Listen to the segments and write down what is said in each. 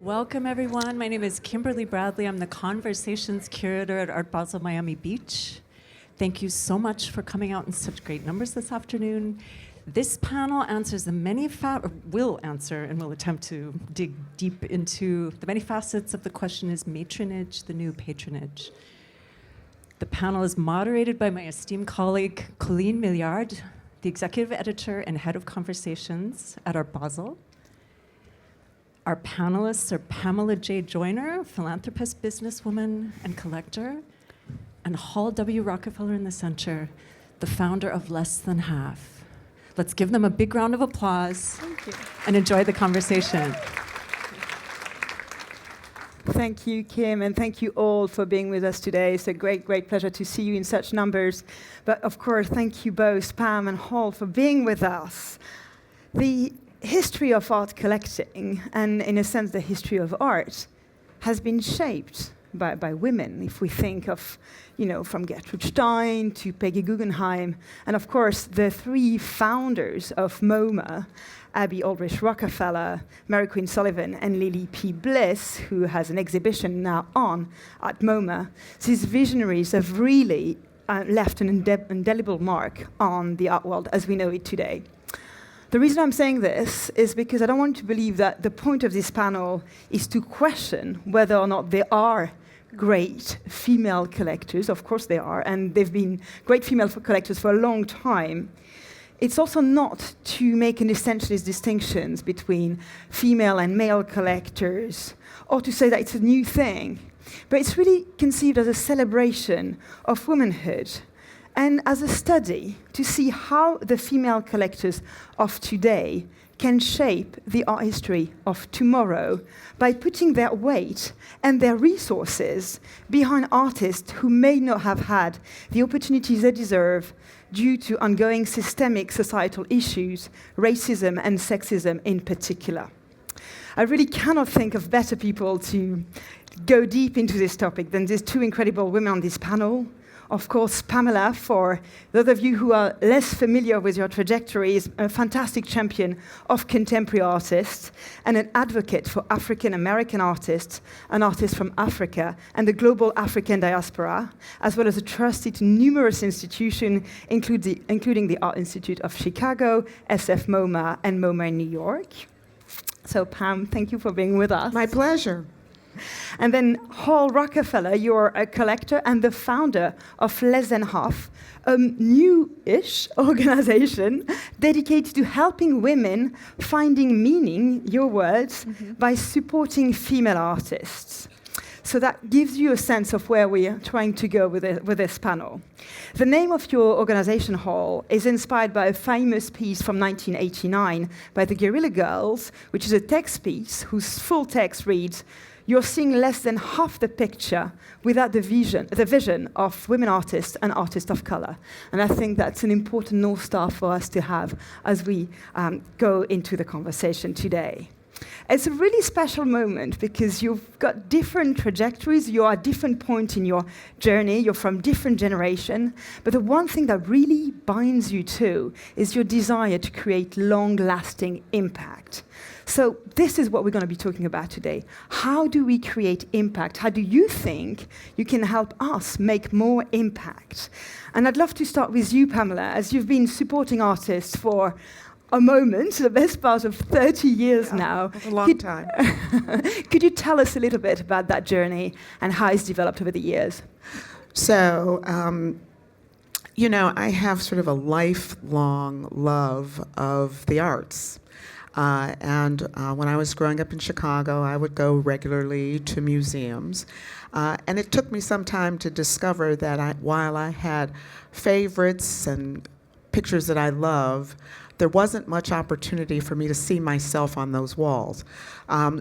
Welcome, everyone. My name is Kimberly Bradley. I'm the Conversations Curator at Art Basel Miami Beach. Thank you so much for coming out in such great numbers this afternoon. This panel answers the will answer and will attempt to dig deep into the many facets of the question, is matronage the new patronage? The panel is moderated by my esteemed colleague, Coline Milliard, the executive editor and head of conversations at Art Basel. Our panelists are Pamela Joyner, philanthropist, businesswoman, and collector, and Hall W. Rockefeller in the center, the founder of Less Than Half. Let's give them a big round of applause. Thank you. And enjoy the conversation. Thank you, Kim, and thank you all for being with us today. It's a great, great pleasure to see you in such numbers. But of course, thank you both, Pam and Hall, for being with us. The history of art collecting, and in a sense the history of art, has been shaped by women. If we think of, from Gertrude Stein to Peggy Guggenheim, and of course the three founders of MoMA, Abby Aldrich Rockefeller, Quinn Sullivan, and Lillie P. Bliss, who has an exhibition now on at MoMA, these visionaries have really left an indelible mark on the art world as we know it today. The reason I'm saying this is because I don't want you to believe that the point of this panel is to question whether or not there are great female collectors. Of course there are, and they've been great female collectors for a long time. It's also not to make an essentialist distinctions between female and male collectors, or to say that it's a new thing, but it's really conceived as a celebration of womanhood, and as a study to see how the female collectors of today can shape the art history of tomorrow by putting their weight and their resources behind artists who may not have had the opportunities they deserve due to ongoing systemic societal issues, racism and sexism in particular. I really cannot think of better people to go deep into this topic than these two incredible women on this panel. Of course, Pamela, for those of you who are less familiar with your trajectory, is a fantastic champion of contemporary artists and an advocate for African American artists and artists from Africa and the global African diaspora, as well as a trustee to numerous institutions, including the Art Institute of Chicago, SF MoMA, and MoMA in New York. So, Pam, thank you for being with us. My pleasure. And then Hall Rockefeller, you're a collector and the founder of Less Than Half, a new-ish organization dedicated to helping women finding meaning, your words, by supporting female artists. So that gives you a sense of where we are trying to go with this panel. The name of your organization, Hall, is inspired by a famous piece from 1989 by the Guerrilla Girls, which is a text piece whose full text reads, "You're seeing less than half the picture without the vision of women artists and artists of color." And I think that's an important North Star for us to have as we go into the conversation today. It's a really special moment because you've got different trajectories, you're at different points in your journey, you're from different generations, but the one thing that really binds you two is your desire to create long-lasting impact. So this is what we're going to be talking about today. How do we create impact? How do you think you can help us make more impact? And I'd love to start with you, Pamela, as you've been supporting artists for a moment, the best part of 30 years now. That's a long time. Could you tell us a little bit about that journey and how it's developed over the years? So, I have sort of a lifelong love of the arts. And when I was growing up in Chicago, I would go regularly to museums. And it took me some time to discover that while I had favorites and pictures that I love, there wasn't much opportunity for me to see myself on those walls.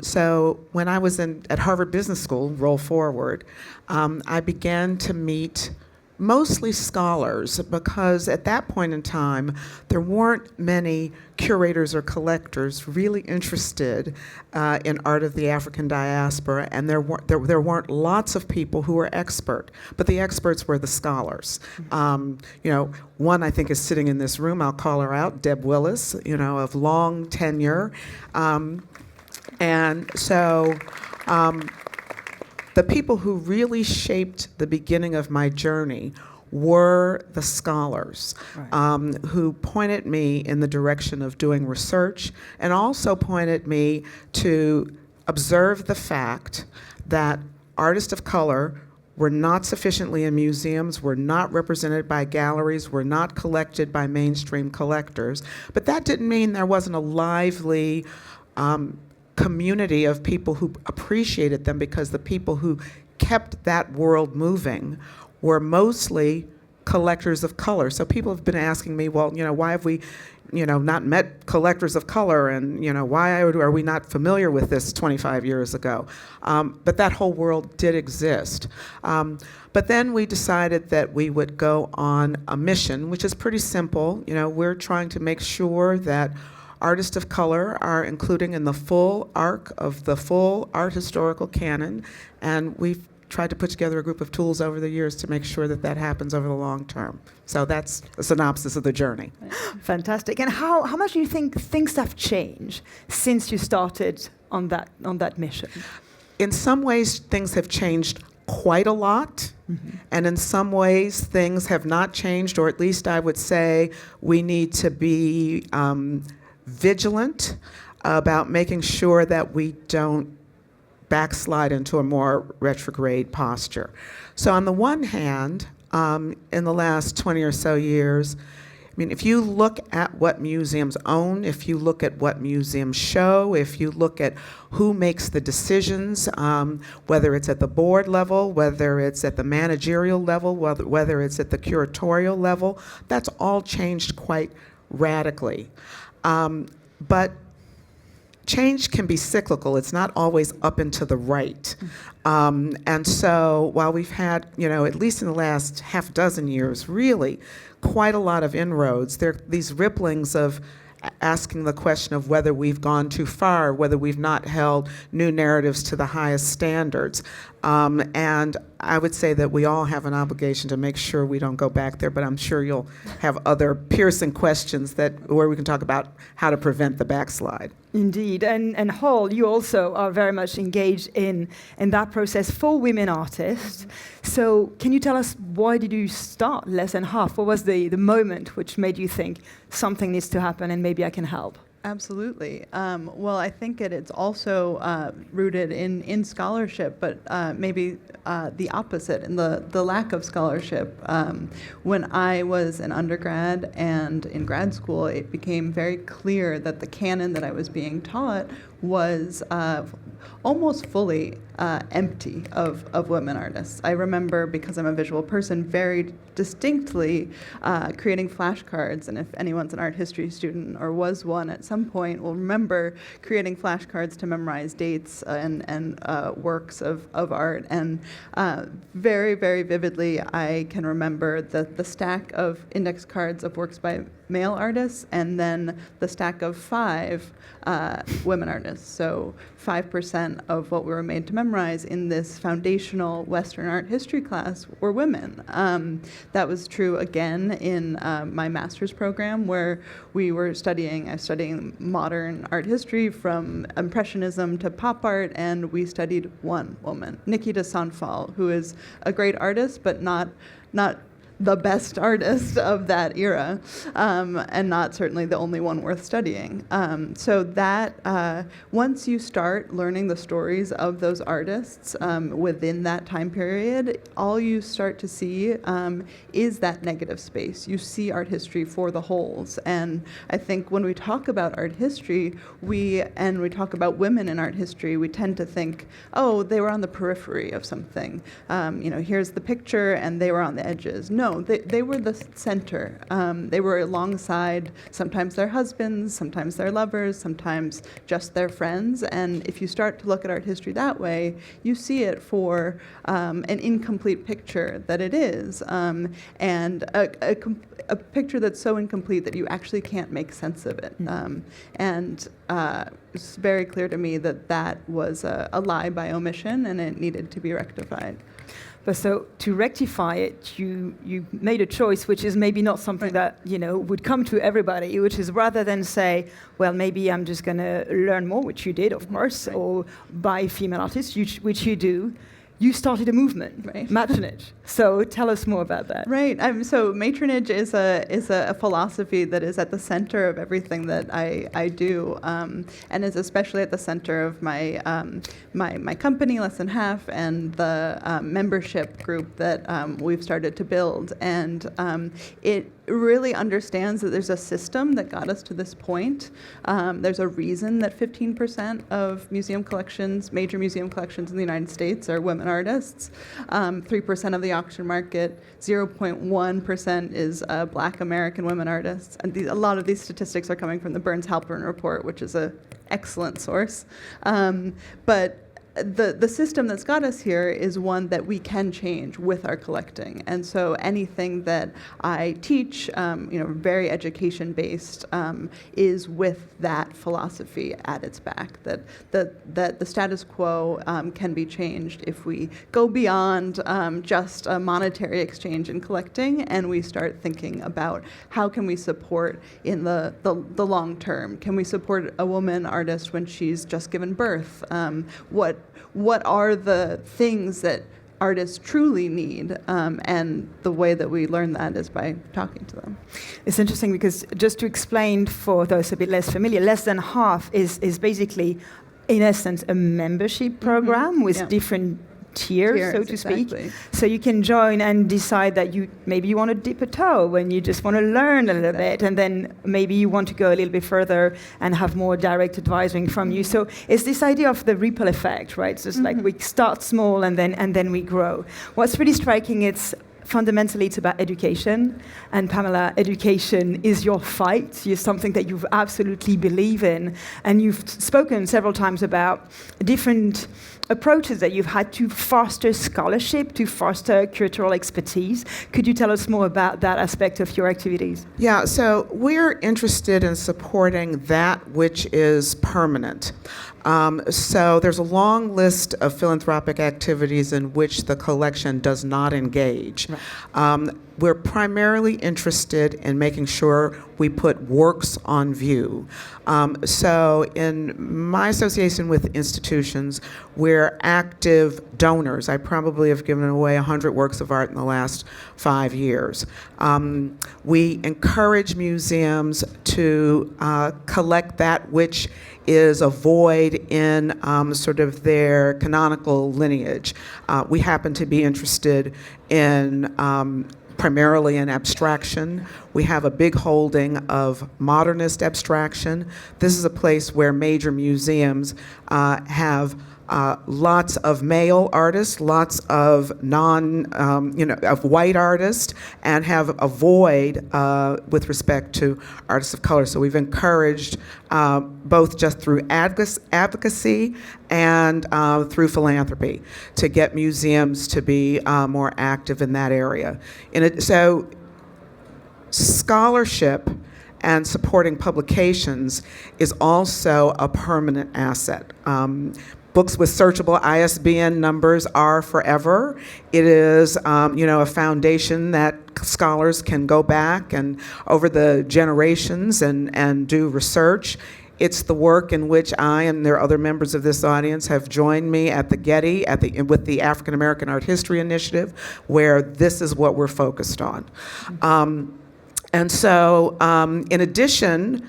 So when I was at Harvard Business School, roll forward, I began to meet mostly scholars, because at that point in time, there weren't many curators or collectors really interested in art of the African diaspora, and there weren't lots of people who were expert, but the experts were the scholars. One I think is sitting in this room, I'll call her out, Deb Willis, of long tenure. And so the people who really shaped the beginning of my journey were the scholars, who pointed me in the direction of doing research and also pointed me to observe the fact that artists of color were not sufficiently in museums, were not represented by galleries, were not collected by mainstream collectors. But that didn't mean there wasn't a lively community of people who appreciated them, because the people who kept that world moving were mostly collectors of color. So people have been asking me, well, why have we not met collectors of color, and why are we not familiar with this 25 years ago? But that whole world did exist. But then we decided that we would go on a mission, which is pretty simple. We're trying to make sure that artists of color are included in the full arc of the full art historical canon, and we've tried to put together a group of tools over the years to make sure that that happens over the long term. So that's a synopsis of the journey. Fantastic. And how much do you think things have changed since you started on that mission? In some ways, things have changed quite a lot. Mm-hmm. And in some ways, things have not changed, or at least I would say we need to be vigilant about making sure that we don't backslide into a more retrograde posture. So on the one hand, in the last 20 or so years, if you look at what museums own, if you look at what museums show, if you look at who makes the decisions, whether it's at the board level, whether it's at the managerial level, whether it's at the curatorial level, that's all changed quite radically. But change can be cyclical. It's not always up and to the right. And so while we've had, at least in the last half dozen years, really quite a lot of inroads, there are these ripplings of asking the question of whether we've gone too far, whether we've not held new narratives to the highest standards. And I would say that we all have an obligation to make sure we don't go back there, but I'm sure you'll have other piercing questions where we can talk about how to prevent the backslide. Indeed. And Hall, you also are very much engaged in that process for women artists. So can you tell us, why did you start Less Than Half? What was the moment which made you think something needs to happen and maybe I can help? Absolutely. Well, I think it's also rooted in scholarship, but maybe the opposite, in the lack of scholarship. When I was an undergrad and in grad school, it became very clear that the canon that I was being taught was almost fully empty of women artists. I remember, because I'm a visual person, very distinctly creating flashcards, and if anyone's an art history student or was one at some point will remember creating flashcards to memorize dates and works of art. And very, very vividly, I can remember the stack of index cards of works by male artists, and then the stack of 5 women artists. So 5% of what we were made to memorize in this foundational Western art history class were women. That was true again in my master's program, where I was studying modern art history from Impressionism to pop art, and we studied one woman, Nikita Sanfal, who is a great artist, but not the best artist of that era, and not certainly the only one worth studying. So that once you start learning the stories of those artists within that time period, all you start to see is that negative space. You see art history for the holes. And I think when we talk about art history, we talk about women in art history, we tend to think, oh, they were on the periphery of something. Here's the picture and they were on the edges. No, they were the center. They were alongside sometimes their husbands, sometimes their lovers, sometimes just their friends. And if you start to look at art history that way, you see it for an incomplete picture that it is, and a picture that's so incomplete that you actually can't make sense of it. It's very clear to me that was a lie by omission, and it needed to be rectified. But so to rectify it, you made a choice, which is maybe not something that would come to everybody. Which is rather than say, well, maybe I'm just going to learn more, which you did, of course, or buy female artists, which you do. You started a movement, right. Matronage. So tell us more about that. Right. So matronage is a philosophy that is at the center of everything that I do, and is especially at the center of my my company, Less Than Half, and the membership group that we've started to build. And it really understands that there's a system that got us to this point. There's a reason that 15% of museum collections, major museum collections in the United States, are women artists. 3% of the auction market, 0.1% is Black American women artists. And a lot of these statistics are coming from the Burns-Halpern report, which is an excellent source. But the system that's got us here is one that we can change with our collecting. And so anything that I teach, very education-based, is with that philosophy at its back, that the status quo can be changed if we go beyond just a monetary exchange in collecting, and we start thinking about how can we support in the long term. Can we support a woman artist when she's just given birth? What are the things that artists truly need? And the way that we learn that is by talking to them. It's interesting because, just to explain for those a bit less familiar, Less Than Half is basically, in essence, a membership program with different tiers, so to speak. Exactly. So you can join and decide that maybe you want to dip a toe and you just want to learn a little bit, and then maybe you want to go a little bit further and have more direct advising from you. So it's this idea of the ripple effect, right? So it's like we start small and then we grow. What's really striking, fundamentally, it's about education. And Pamela, education is your fight. It's something that you absolutely believe in. And you've spoken several times about different approaches that you've had to foster scholarship, to foster curatorial expertise. Could you tell us more about that aspect of your activities? Yeah, so we're interested in supporting that which is permanent. So there's a long list of philanthropic activities in which the collection does not engage. Right. We're primarily interested in making sure we put works on view. So in my association with institutions, we're active donors. I probably have given away 100 works of art in the last 5 years. We encourage museums to collect that which is a void in sort of their canonical lineage. We happen to be interested in primarily in abstraction. We have a big holding of modernist abstraction. This is a place where major museums have lots of male artists, lots of of white artists, and have a void with respect to artists of color. So we've encouraged both just through advocacy and through philanthropy to get museums to be more active in that area. So scholarship and supporting publications is also a permanent asset. Books with searchable ISBN numbers are forever. It is, a foundation that scholars can go back and over the generations and do research. It's the work in which I and there are other members of this audience have joined me at the Getty with the African American Art History Initiative, where this is what we're focused on. And so, in addition,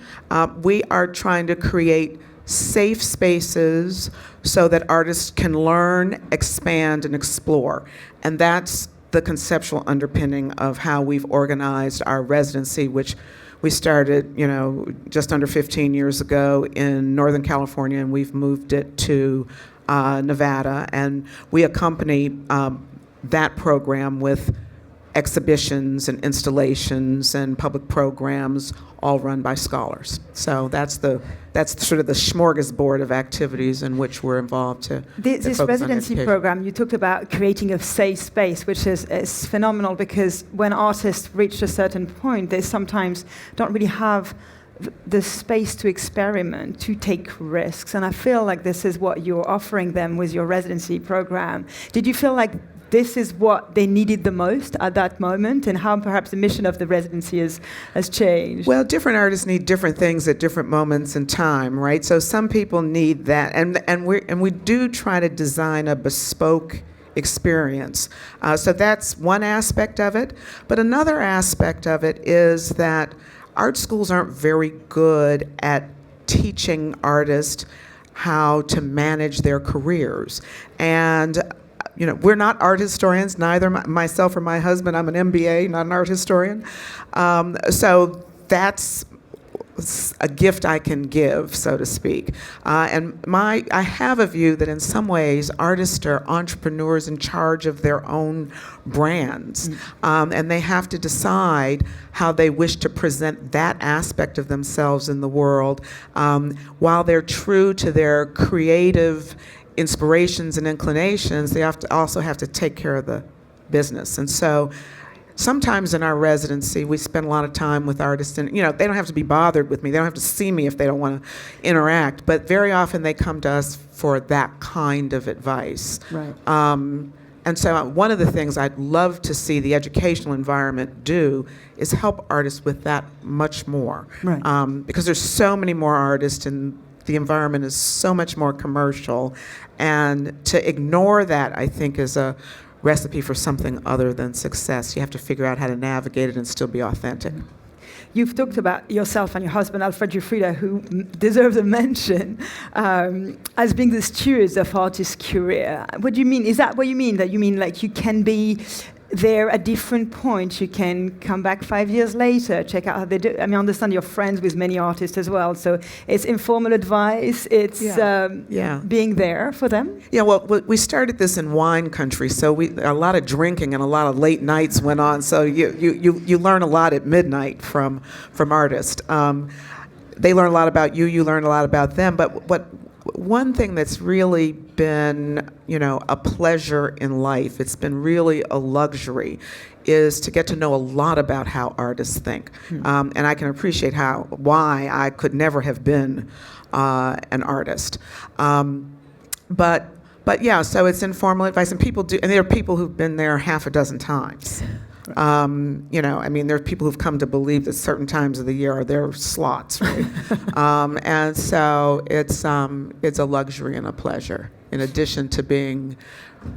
we are trying to create safe spaces so that artists can learn, expand, and explore. And that's the conceptual underpinning of how we've organized our residency, which we started, just under 15 years ago in Northern California, and we've moved it to Nevada. And we accompany that program with exhibitions and installations and public programs, all run by scholars. So that's sort of the smorgasbord of activities in which we're involved to this residency program, you talked about creating a safe space, which is phenomenal, because when artists reach a certain point, they sometimes don't really have the space to experiment, to take risks. And I feel like this is what you're offering them with your residency program. Did you feel like this is what they needed the most at that moment, and how perhaps the mission of the residency has changed? Well, different artists need different things at different moments in time, right? So some people need that, and we do try to design a bespoke experience. So that's one aspect of it. But another aspect of it is that art schools aren't very good at teaching artists how to manage their careers. And we're not art historians, neither myself or my husband. I'm an MBA, not an art historian. So that's a gift I can give, so to speak. And I have a view that in some ways artists are entrepreneurs in charge of their own brands. And they have to decide how they wish to present that aspect of themselves in the world, while they're true to their creative inspirations and inclinations. They also have to take care of the business. And so sometimes in our residency, we spend a lot of time with artists, and they don't have to be bothered with me. They don't have to see me if they don't want to interact. But very often they come to us for that kind of advice. Right. And so one of the things I'd love to see the educational environment do is help artists with that much more. Right. Because there's so many more artists, and the environment is so much more commercial. And to ignore that, I think, is a recipe for something other than success. You have to figure out how to navigate it and still be authentic. You've talked about yourself and your husband, Alfred Jufrida, who deserves a mention, as being the stewards of artist's career. What do you mean? Is that what you mean? That you mean like you can be there at different points, you can come back 5 years later, check out how they do. I understand you're friends with many artists as well, so it's informal advice, it's being there for them? Yeah, well, we started this in wine country, so a lot of drinking and a lot of late nights went on, so you learn a lot at midnight from artists. They learn a lot about you learn a lot about them, but one thing that's really been, a pleasure in life, it's been really a luxury, is to get to know a lot about how artists think. And I can appreciate why I could never have been an artist. But yeah, so it's informal advice, and there are people who've been there half a dozen times. There are people who've come to believe that certain times of the year are their slots, right? And so it's a luxury and a pleasure, in addition to being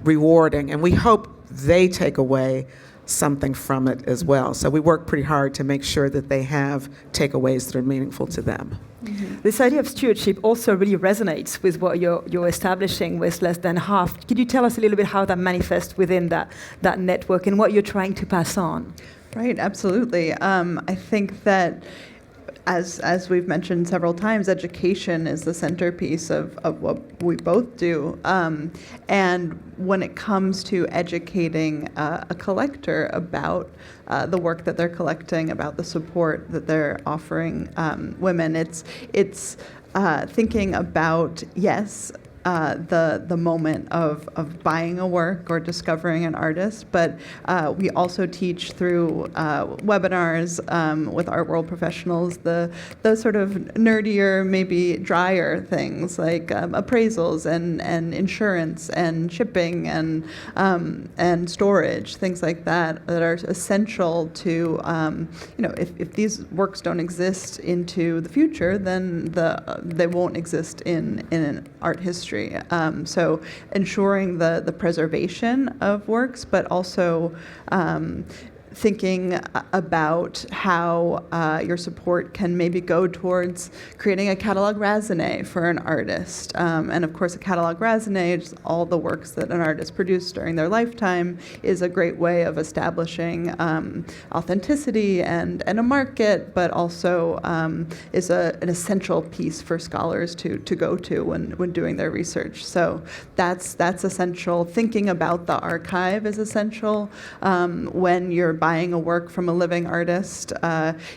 rewarding. And we hope they take away something from it as well. So we work pretty hard to make sure that they have takeaways that are meaningful to them. Mm-hmm. This idea of stewardship also really resonates with what you're establishing with Less Than Half. Could you tell us a little bit how that manifests within that network and what you're trying to pass on? Right, absolutely. I think that as we've mentioned several times, education is the centerpiece of what we both do. And when it comes to educating a collector about the work that they're collecting, about the support that they're offering women, it's thinking about, yes, the moment of buying a work or discovering an artist, but we also teach through webinars with art world professionals the sort of nerdier, maybe drier things like appraisals and insurance and shipping and storage, things like that are essential to if these works don't exist into the future, then they won't exist in an art history. So ensuring the preservation of works, but also thinking about how your support can maybe go towards creating a catalog raisonné for an artist. And of course, a catalog raisonné, just all the works that an artist produced during their lifetime, is a great way of establishing authenticity and a market, but also is an essential piece for scholars to go to when doing their research. So that's essential. Thinking about the archive is essential when you're buying a work from a living artist.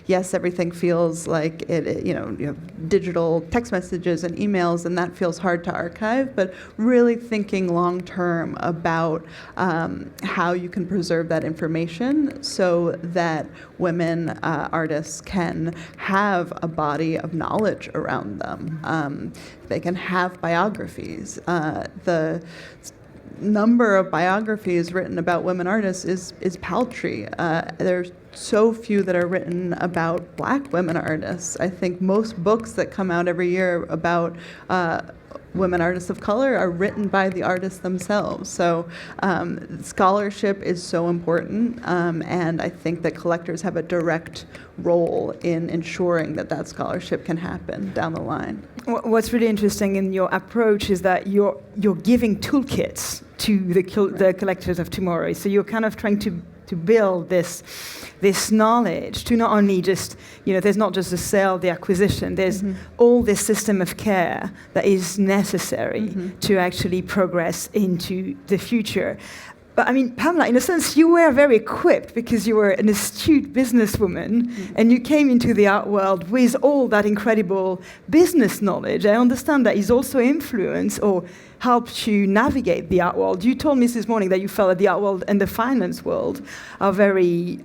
Yes, everything feels like you have digital text messages and emails, and that feels hard to archive, but really thinking long term about how you can preserve that information so that women artists can have a body of knowledge around them. They can have biographies. number of biographies written about women artists is paltry. There's so few that are written about Black women artists. I think most books that come out every year about women artists of color are written by the artists themselves. So scholarship is so important, and I think that collectors have a direct role in ensuring that that scholarship can happen down the line. What's really interesting in your approach is that you're giving toolkits to the collectors of tomorrow. So you're kind of trying to build this knowledge to not only just, there's not just the sale, the acquisition, there's all this system of care that is necessary to actually progress into the future. But I mean, Pamela, in a sense, you were very equipped because you were an astute businesswoman and you came into the art world with all that incredible business knowledge. I understand that is also influenced or helped you navigate the art world. You told me this morning that you felt that the art world and the finance world are very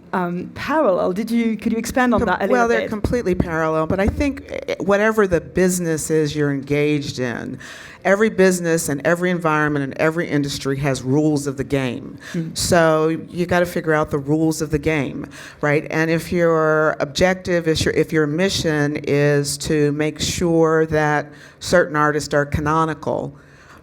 parallel. Could you expand on that a little bit? Well, they're completely parallel, but I think whatever the business is you're engaged in, every business and every environment and every industry has rules of the game. So you got to figure out the rules of the game, right? And if your objective is if your mission is to make sure that certain artists are canonical,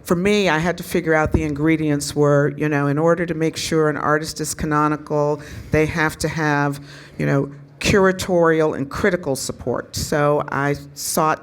for me, I had to figure out the ingredients were, in order to make sure an artist is canonical, they have to have, curatorial and critical support. So I sought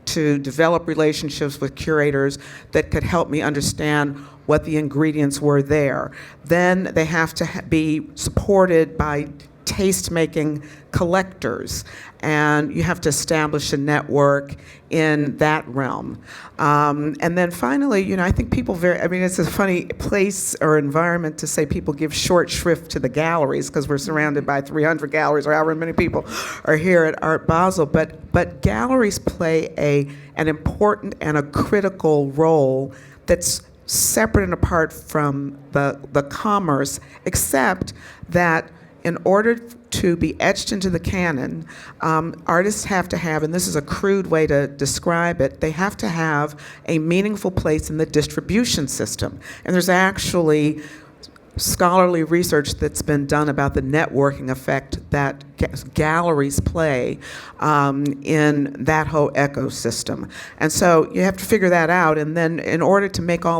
to develop relationships with curators that could help me understand what the ingredients were there. Then they have to be supported by taste-making collectors, and you have to establish a network in that realm. And then finally, I think people it's a funny place or environment to say people give short shrift to the galleries because we're surrounded by 300 galleries or however many people are here at Art Basel, but galleries play an important and a critical role that's separate and apart from the commerce, except that in order to be etched into the canon, artists have to have, and this is a crude way to describe it, they have to have a meaningful place in the distribution system. And there's actually scholarly research that's been done about the networking effect that galleries play in that whole ecosystem. And so you have to figure that out, and then in order to make all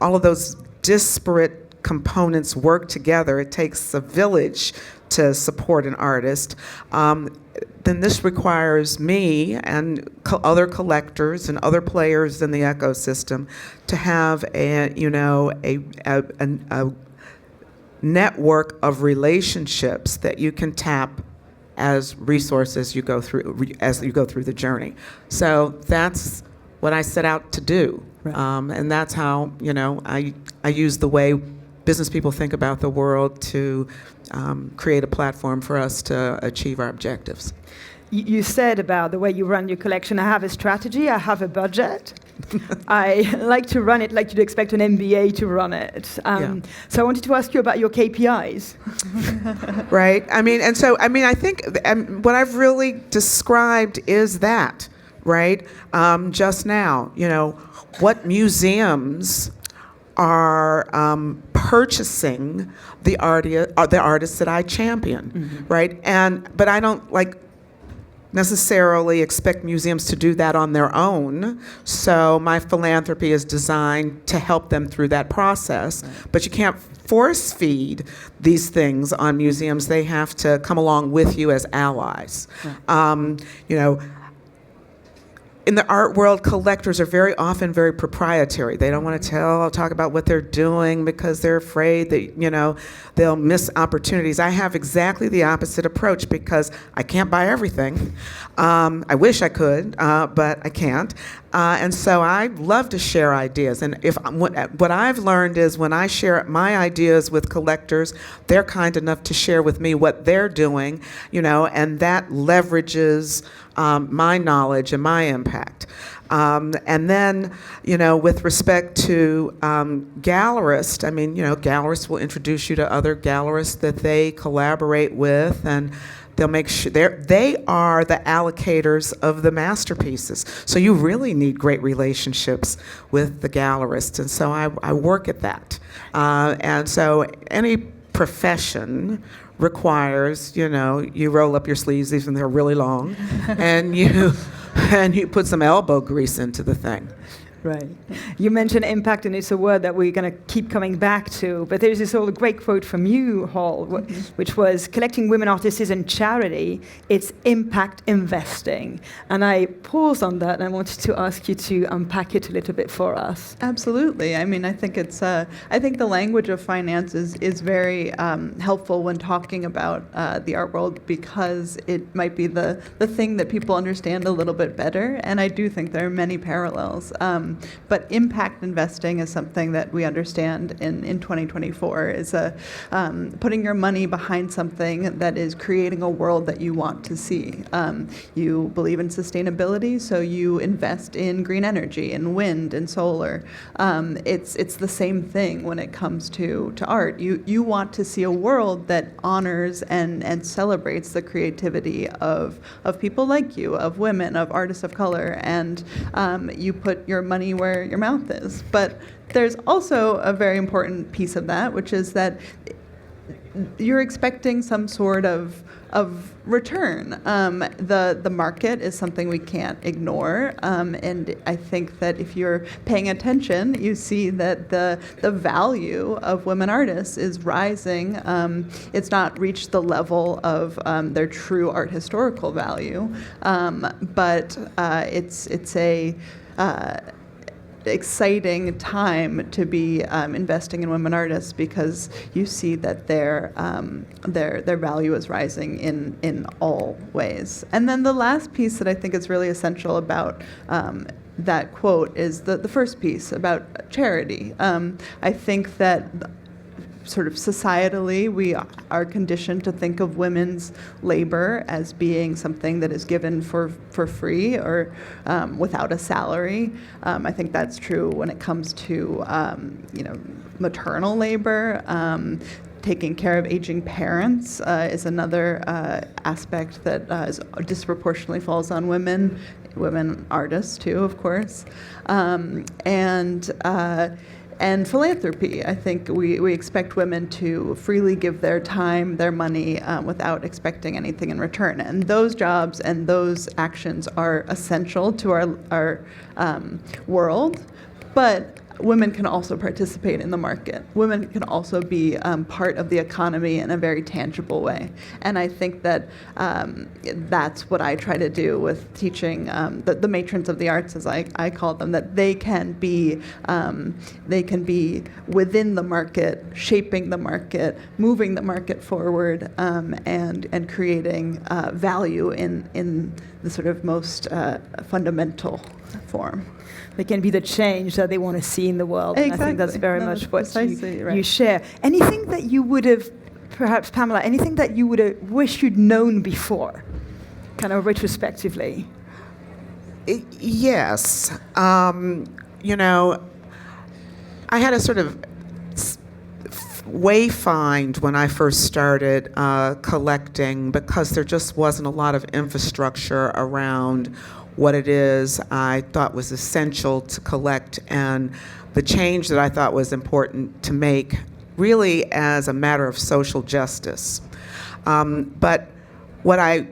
of those disparate components work together, it takes a village to support an artist. Then this requires me and other collectors and other players in the ecosystem to have a network of relationships that you can tap as resources as you go through the journey. So that's what I set out to do, and that's how I use the way business people think about the world to create a platform for us to achieve our objectives. You said about the way you run your collection, I have a strategy, I have a budget. I like to run it like you'd expect an MBA to run it. So I wanted to ask you about your KPIs. Right. I think what I've really described is that, right? Just now, what museums are purchasing the artists that I champion, right? But I don't necessarily expect museums to do that on their own. So my philanthropy is designed to help them through that process. Right. But you can't force feed these things on museums. They have to come along with you as allies. Right. In the art world, collectors are very often very proprietary. They don't want to talk about what they're doing because they're afraid that, they'll miss opportunities. I have exactly the opposite approach because I can't buy everything. I wish I could, but I can't. And so I love to share ideas. And what I've learned is when I share my ideas with collectors, they're kind enough to share with me what they're doing, and that leverages my knowledge and my impact. And then, with respect to gallerists, gallerists will introduce you to other gallerists that they collaborate with, and They'll make sure they are the allocators of the masterpieces. So you really need great relationships with the gallerists. And so I work at that. And so any profession requires, you roll up your sleeves, even they're really long, and you put some elbow grease into the thing. Right. You mentioned impact, and it's a word that we're going to keep coming back to. But there's this old great quote from you, Hall, which was, collecting women artists isn't charity, it's impact investing. And I paused on that, and I wanted to ask you to unpack it a little bit for us. Absolutely. I mean, I think it's. I think the language of finance is very helpful when talking about the art world, because it might be the thing that people understand a little bit better. And I do think there are many parallels. But impact investing is something that we understand in 2024 is putting your money behind something that is creating a world that you want to see. You believe in sustainability, so you invest in green energy, in wind and solar. It's the same thing when it comes to art. You want to see a world that honors and celebrates the creativity of people like you, of women, of artists of color, and you put your money where your mouth is. But there's also a very important piece of that, which is that you're expecting some sort of return. The market is something we can't ignore, and I think that if you're paying attention, you see that the value of women artists is rising. It's not reached the level of their true art historical value, but it's a exciting time to be investing in women artists, because you see that their value is rising in all ways. And then the last piece that I think is really essential about that quote is the first piece about charity. I think that sort of societally, we are conditioned to think of women's labor as being something that is given for free or without a salary. I think that's true when it comes to maternal labor. Taking care of aging parents is another aspect that is disproportionately falls on women artists too, of course, and philanthropy. I think we expect women to freely give their time, their money, without expecting anything in return. And those jobs and those actions are essential to our world, but women can also participate in the market. Women can also be part of the economy in a very tangible way. And I think that that's what I try to do with teaching the matrons of the arts, as I call them, that they can be within the market, shaping the market, moving the market forward, and creating value in the sort of most fundamental form. They can be the change that they want to see in the world. Exactly. And I think that's very much what right. you share. Anything that you would have, perhaps Pamela, anything that you would have wished you'd known before, kind of retrospectively? Yes. I had a sort of wayfind when I first started collecting, because there just wasn't a lot of infrastructure around what it is I thought was essential to collect, and the change that I thought was important to make, really as a matter of social justice. But what I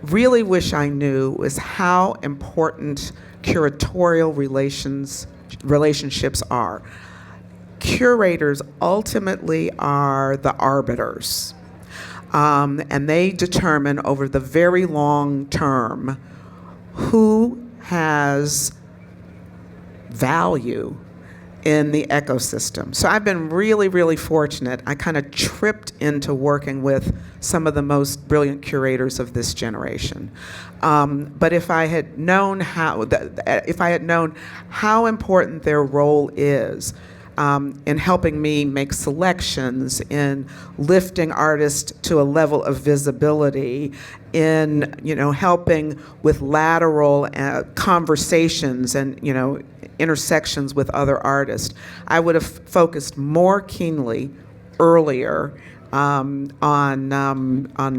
really wish I knew was how important curatorial relationships are. Curators ultimately are the arbiters, and they determine over the very long term who has value in the ecosystem. So I've been really, really fortunate. I kind of tripped into working with some of the most brilliant curators of this generation. But if I had known how important their role is in helping me make selections, in lifting artists to a level of visibility, in helping with lateral conversations and intersections with other artists, I would have focused more keenly earlier on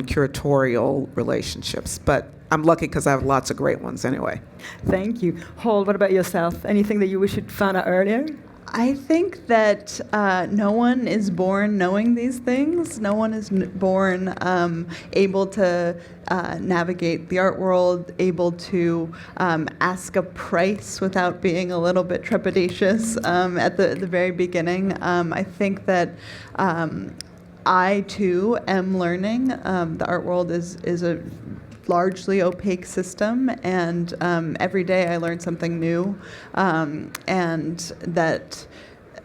curatorial relationships, but I'm lucky because I have lots of great ones anyway. Thank you. Hall, what about yourself? Anything that you wish you'd found out earlier? I think that no one is born knowing these things. No one is born able to navigate the art world, able to ask a price without being a little bit trepidatious at the very beginning. I think that I, too, am learning. The art world is a largely opaque system, and every day I learn something new, and that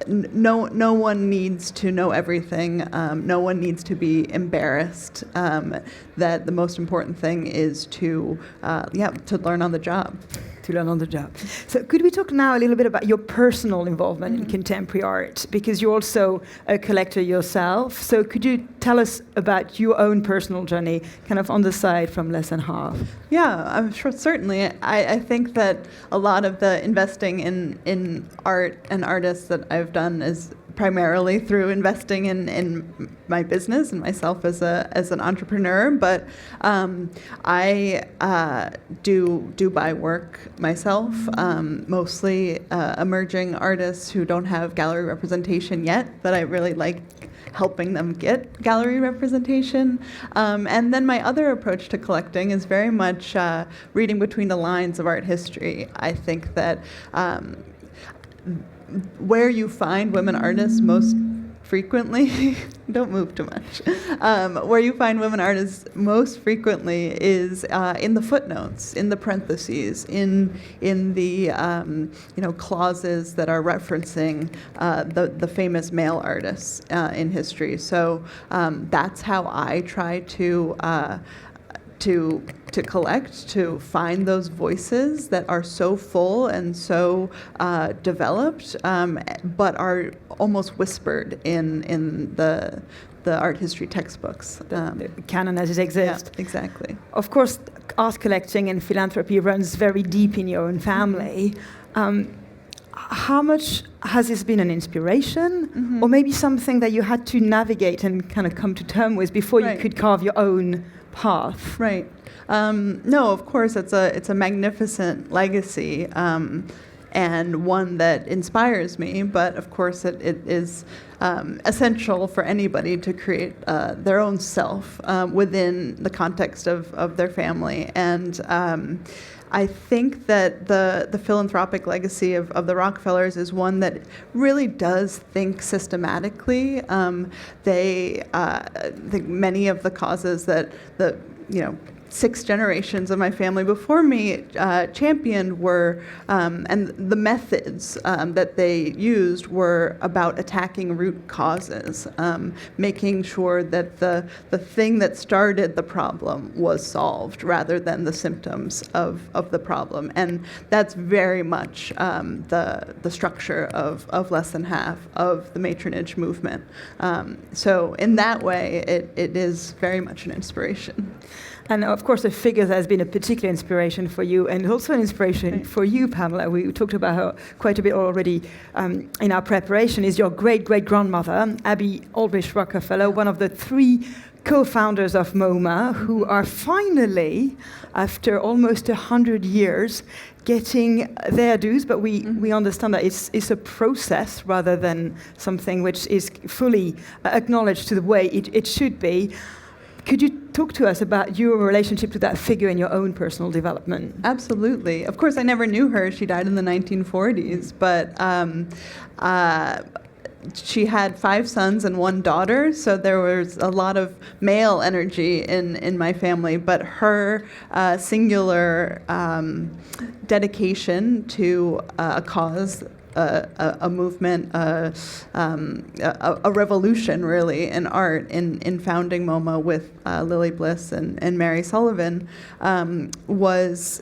no one needs to know everything. No one needs to be embarrassed. That the most important thing is to learn on the job. To learn on the job. So could we talk now a little bit about your personal involvement in contemporary art? Because you're also a collector yourself. So could you tell us about your own personal journey, kind of on the side from less than half? Yeah, I'm sure, certainly. I think that a lot of the investing in art and artists that I've done is primarily through investing in my business and myself as an entrepreneur, but I do buy work myself, mostly emerging artists who don't have gallery representation yet, but I really like helping them get gallery representation. And then my other approach to collecting is very much reading between the lines of art history. I think that where you find women artists most frequently, don't move too much, where you find women artists most frequently is in the footnotes, in the parentheses, in the clauses that are referencing the famous male artists in history. So that's how I try to collect, to find those voices that are so full and so developed, but are almost whispered in the art history textbooks. The canon as it exists. Yeah, exactly. Of course, art collecting and philanthropy runs very deep in your own family. How much has this been an inspiration, or maybe something that you had to navigate and kind of come to terms with before you could carve your own path? Right. No, of course, it's a magnificent legacy, and one that inspires me. But of course, it is essential for anybody to create their own self within the context of their family. And I think that the philanthropic legacy of the Rockefellers is one that really does think systematically. They think many of the causes that the 6 generations of my family before me championed were, and the methods that they used were about attacking root causes, making sure that the thing that started the problem was solved rather than the symptoms of the problem. And that's very much the structure of Less Than Half, of the matronage movement. So in that way, it is very much an inspiration. And of course, a figure that has been a particular inspiration for you, and also an inspiration for you, Pamela. We talked about her quite a bit already in our preparation, is your great-great-grandmother, Abby Aldrich Rockefeller, one of the 3 co-founders of MoMA, who are finally, after almost 100 years, getting their dues, but we understand that it's a process rather than something which is fully acknowledged to the way it should be. Could you talk to us about your relationship to that figure in your own personal development? Absolutely. Of course, I never knew her. She died in the 1940s, but she had 5 sons and 1 daughter, so there was a lot of male energy in my family. But her singular dedication to a cause, a movement, a revolution, really, in art, in founding MoMA with Lillie Bliss and Mary Sullivan,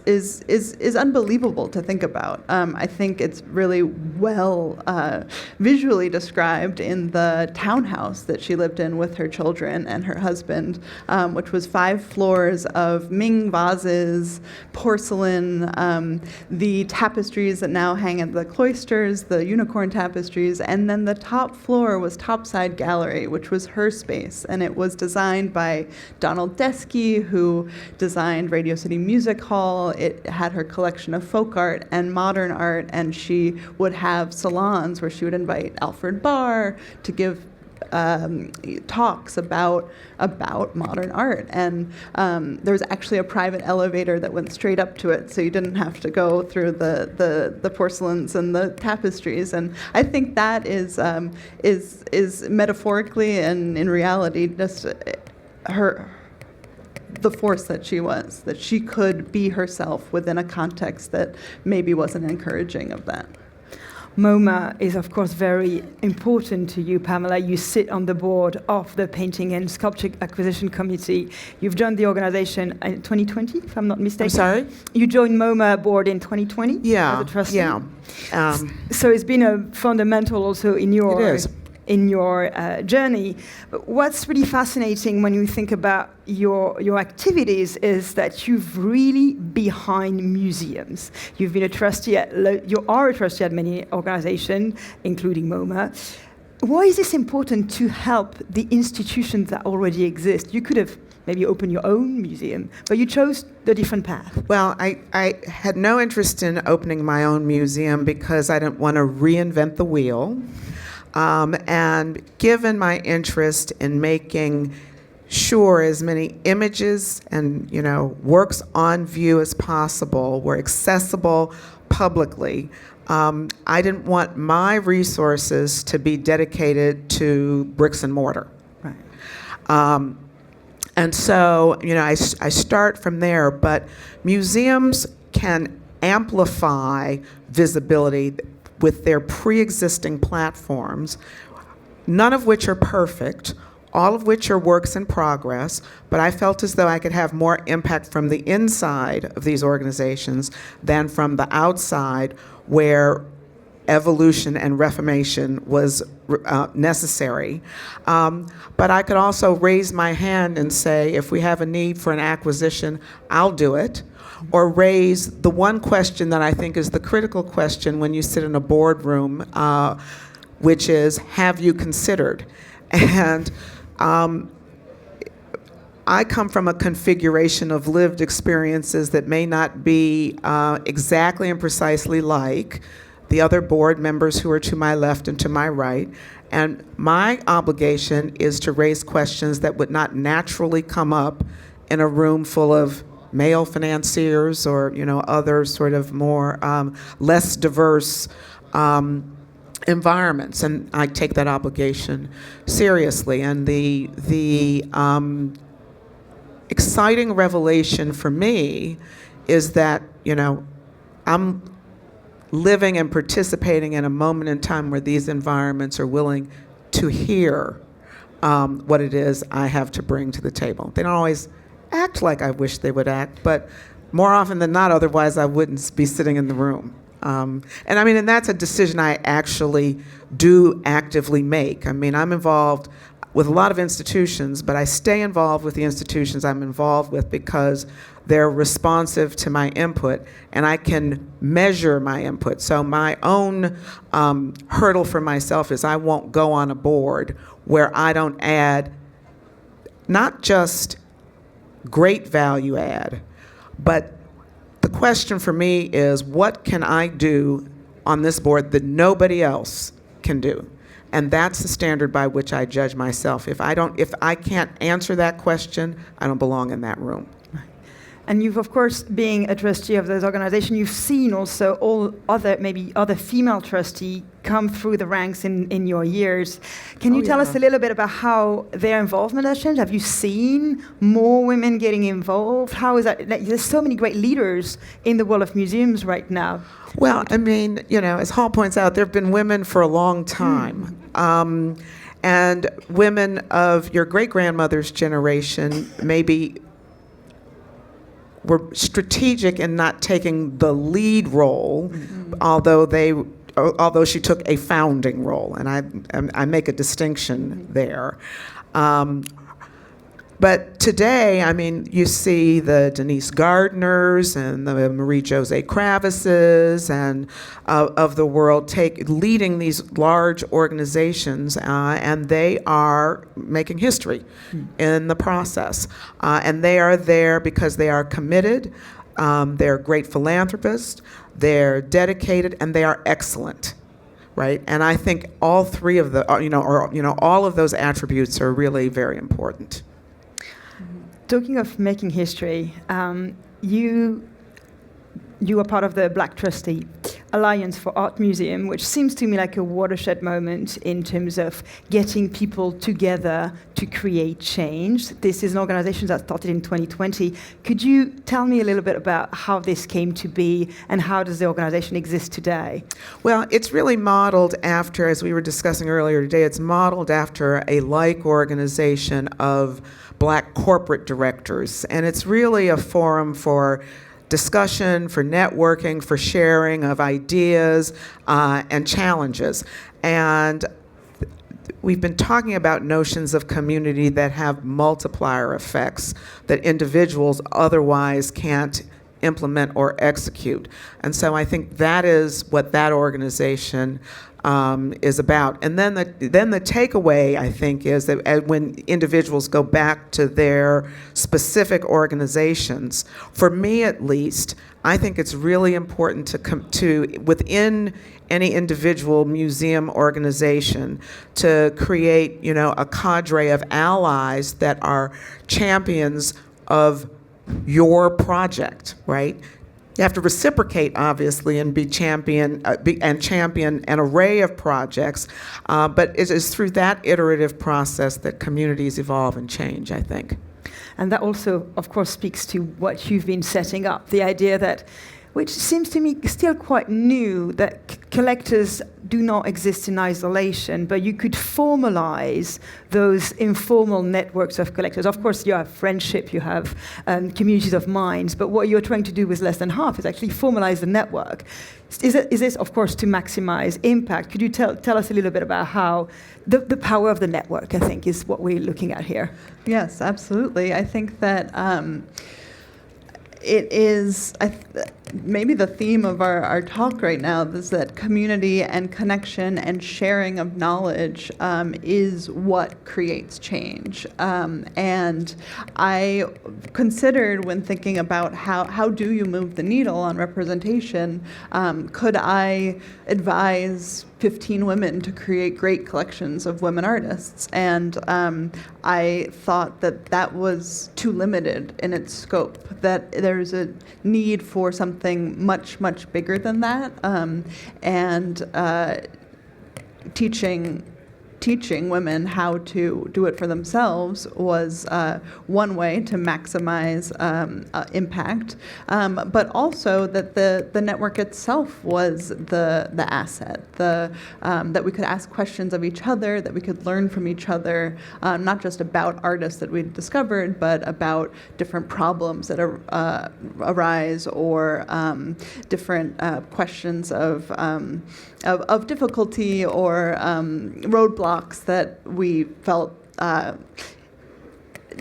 is unbelievable to think about. I think it's really well visually described in the townhouse that she lived in with her children and her husband, which was 5 floors of Ming vases, porcelain, the tapestries that now hang at the cloisters, hers, the unicorn tapestries, and then the top floor was Topside Gallery, which was her space, and it was designed by Donald Deskey, who designed Radio City Music Hall. It had her collection of folk art and modern art, and she would have salons where she would invite Alfred Barr to give talks about modern art, and there was actually a private elevator that went straight up to it, so you didn't have to go through the porcelains and the tapestries. And I think that is metaphorically and in reality just the force that she was, that she could be herself within a context that maybe wasn't encouraging of that. MoMA is, of course, very important to you, Pamela. You sit on the board of the Painting and Sculpture Acquisition Committee. You've joined the organization in 2020, if I'm not mistaken. I'm sorry? You joined MoMA board in 2020 Yeah, as a trustee? yeah. So it's been a fundamental also in your It is. Journey. But what's really fascinating when you think about your activities is that you've really behind museums. You've been a trustee you are a trustee at many organizations, including MoMA. Why is this important to help the institutions that already exist? You could have maybe opened your own museum, but you chose the different path. Well, I had no interest in opening my own museum because I didn't want to reinvent the wheel. And given my interest in making sure as many images and works on view as possible were accessible publicly, I didn't want my resources to be dedicated to bricks and mortar. Right. And so, I start from there, but museums can amplify visibility with their pre-existing platforms, none of which are perfect, all of which are works in progress, but I felt as though I could have more impact from the inside of these organizations than from the outside, where evolution and reformation was necessary. But I could also raise my hand and say, if we have a need for an acquisition, I'll do it. Or raise the one question that I think is the critical question when you sit in a boardroom, which is, have you considered? And I come from a configuration of lived experiences that may not be exactly and precisely like the other board members who are to my left and to my right. And my obligation is to raise questions that would not naturally come up in a room full of male financiers or other sort of more less diverse environments, and I take that obligation seriously. And the exciting revelation for me is that I'm living and participating in a moment in time where these environments are willing to hear what it is I have to bring to the table. They don't always act like I wish they would act, but more often than not, otherwise I wouldn't be sitting in the room. And that's a decision I actually do actively make. I'm involved with a lot of institutions, but I stay involved with the institutions I'm involved with because they're responsive to my input, and I can measure my input. So my own hurdle for myself is I won't go on a board where I don't add not just great value add, but the question for me is, what can I do on this board that nobody else can do? And that's the standard by which I judge myself. If I can't answer that question, I don't belong in that room. And you've, of course, being a trustee of this organization, you've seen also all other female trustees come through the ranks in your years. Can you tell us a little bit about how their involvement has changed? Have you seen more women getting involved? How is that? There's so many great leaders in the world of museums right now. Well, as Hall points out, there have been women for a long time. And women of your great-grandmother's generation maybe were strategic in not taking the lead role, although she took a founding role, and I make a distinction there. But today, I mean, you see the Denise Gardners and the Marie-José Kravises and of the world leading these large organizations, and they are making history in the process. And they are there because they are committed, they're great philanthropists, they're dedicated, and they are excellent. Right, and I think all three of the, all of those attributes are really very important. Talking of making history, you are part of the Black Trustee Alliance for Art Museum, which seems to me like a watershed moment in terms of getting people together to create change. This is an organization that started in 2020. Could you tell me a little bit about how this came to be and how does the organization exist today? Well, it's really modeled after, as we were discussing earlier today, it's modeled after a like organization of Black corporate directors. And it's really a forum for discussion, for networking, for sharing of ideas and challenges. And we've been talking about notions of community that have multiplier effects that individuals otherwise can't implement or execute. And so I think that is what that organization is about. And then the takeaway, I think, is that when individuals go back to their specific organizations, for me at least, I think it's really important to within any individual museum organization to create, a cadre of allies that are champions of your project, right? You have to reciprocate, obviously, and champion an array of projects, but it is through that iterative process that communities evolve and change, I think. And that also, of course, speaks to what you've been setting up, the idea that, which seems to me still quite new, that collectors do not exist in isolation, but you could formalize those informal networks of collectors. Of course, you have friendship, you have communities of minds, but what you're trying to do with less than half is actually formalize the network. Is this, of course, to maximize impact? Could you tell us a little bit about how the power of the network, I think, is what we're looking at here? Yes, absolutely. I think that it is maybe the theme of our talk right now is that community and connection and sharing of knowledge is what creates change. And I considered, when thinking about how do you move the needle on representation, could I advise 15 women to create great collections of women artists? And I thought that was too limited in its scope, that there's a need for something much, much bigger than that. And teaching women how to do it for themselves was one way to maximize impact, but also that the network itself was the asset, that we could ask questions of each other, that we could learn from each other, not just about artists that we'd discovered, but about different problems that arise, or different questions of difficulty or roadblocks that we felt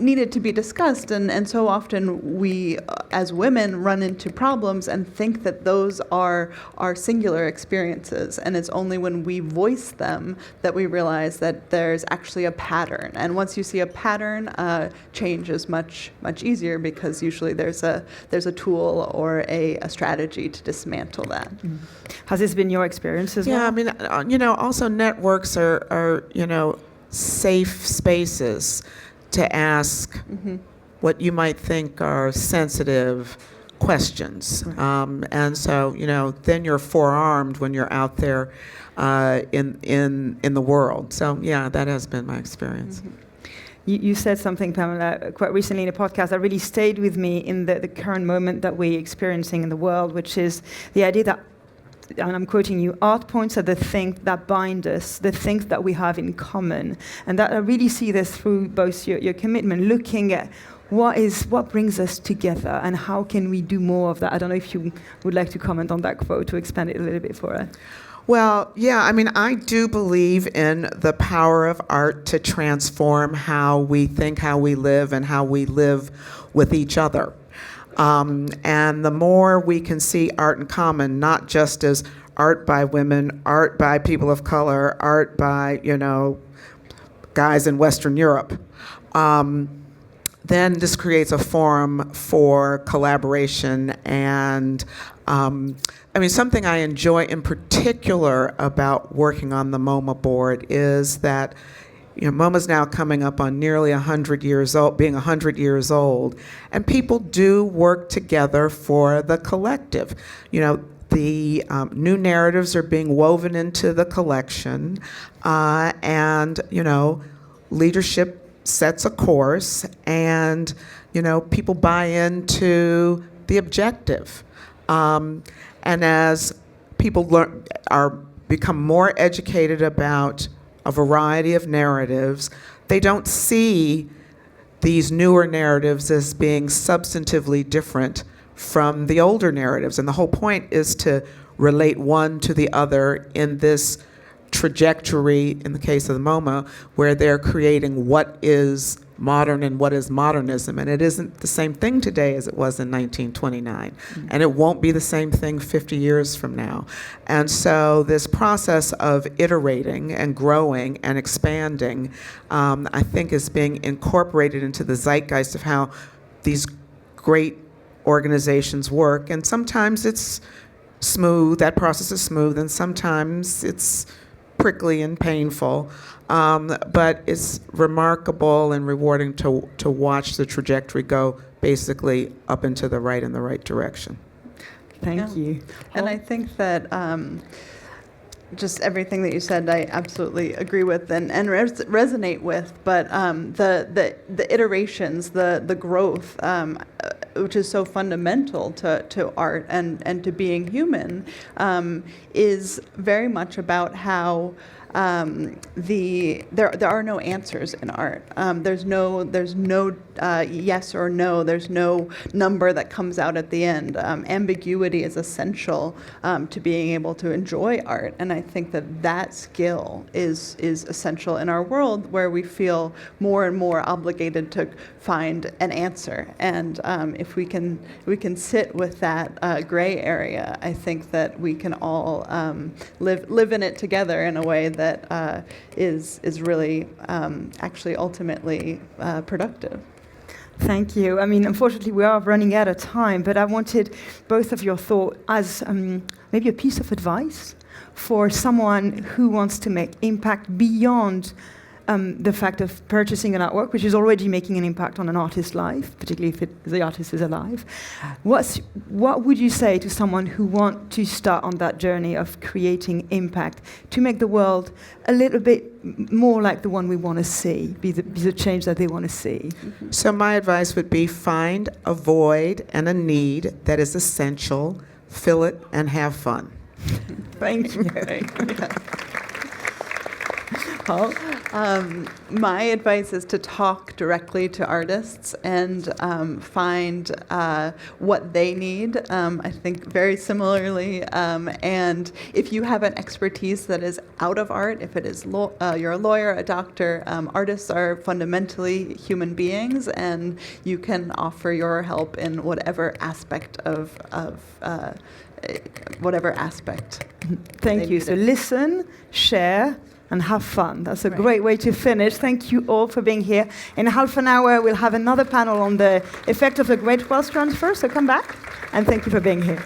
needed to be discussed, and so often we, as women, run into problems and think that those are our singular experiences, and it's only when we voice them that we realize that there's actually a pattern. And once you see a pattern, change is much, much easier, because usually there's a tool or a strategy to dismantle that. Mm. Has this been your experience as well? Yeah, I mean, also networks are safe spaces to ask what you might think are sensitive questions. Right. And so, then you're forearmed when you're out there in the world. So, yeah, that has been my experience. Mm-hmm. You said something, Pamela, quite recently in a podcast that really stayed with me in the current moment that we're experiencing in the world, which is the idea that, and I'm quoting you, art points at the things that bind us, the things that we have in common. And that I really see this through both your commitment, looking at what brings us together and how can we do more of that. I don't know if you would like to comment on that quote to expand it a little bit for us. Well, yeah, I mean, I do believe in the power of art to transform how we think, how we live, and how we live with each other. And the more we can see art in common, not just as art by women, art by people of color, art by, guys in Western Europe, then this creates a forum for collaboration and something I enjoy in particular about working on the MoMA board is that MoMA's now coming up on nearly 100 years old, being 100 years old, and people do work together for the collective. The new narratives are being woven into the collection, and leadership sets a course, and people buy into the objective. And as people become more educated about a variety of narratives, they don't see these newer narratives as being substantively different from the older narratives. And the whole point is to relate one to the other in this trajectory, in the case of the MoMA, where they're creating what is modern and what is modernism. And it isn't the same thing today as it was in 1929. Mm-hmm. And it won't be the same thing 50 years from now. And so this process of iterating and growing and expanding, I think is being incorporated into the zeitgeist of how these great organizations work. And sometimes it's smooth, that process is smooth, and sometimes it's prickly and painful, but it's remarkable and rewarding to watch the trajectory go basically up and to the right in the right direction. Thank you. And I think that just everything that you said, I absolutely agree with and resonate with. But the iterations, the growth, which is so fundamental to art and to being human, is very much about how there are no answers in art. There's no yes or no. There's no number that comes out at the end. Ambiguity is essential to being able to enjoy art, and I think that skill is essential in our world where we feel more and more obligated to find an answer. And if we can sit with that gray area, I think that we can all live in it together in a way that is really actually ultimately productive. Thank you. I mean, unfortunately, we are running out of time, but I wanted both of your thoughts as maybe a piece of advice for someone who wants to make impact beyond the fact of purchasing an artwork, which is already making an impact on an artist's life, particularly if the artist is alive. What would you say to someone who wants to start on that journey of creating impact to make the world a little bit more like the one we want to see, be the change that they want to see? Mm-hmm. So my advice would be find a void and a need that is essential, fill it, and have fun. Thank you. Paul? My advice is to talk directly to artists and find what they need, I think very similarly. And if you have an expertise that is out of art, if it is you're a lawyer, a doctor, artists are fundamentally human beings, and you can offer your help in whatever aspect of whatever aspect. Thank you. So listen, share, and have fun. That's a great way to finish. Thank you all for being here. In half an hour, we'll have another panel on the effect of the great wealth transfer, so come back, and thank you for being here.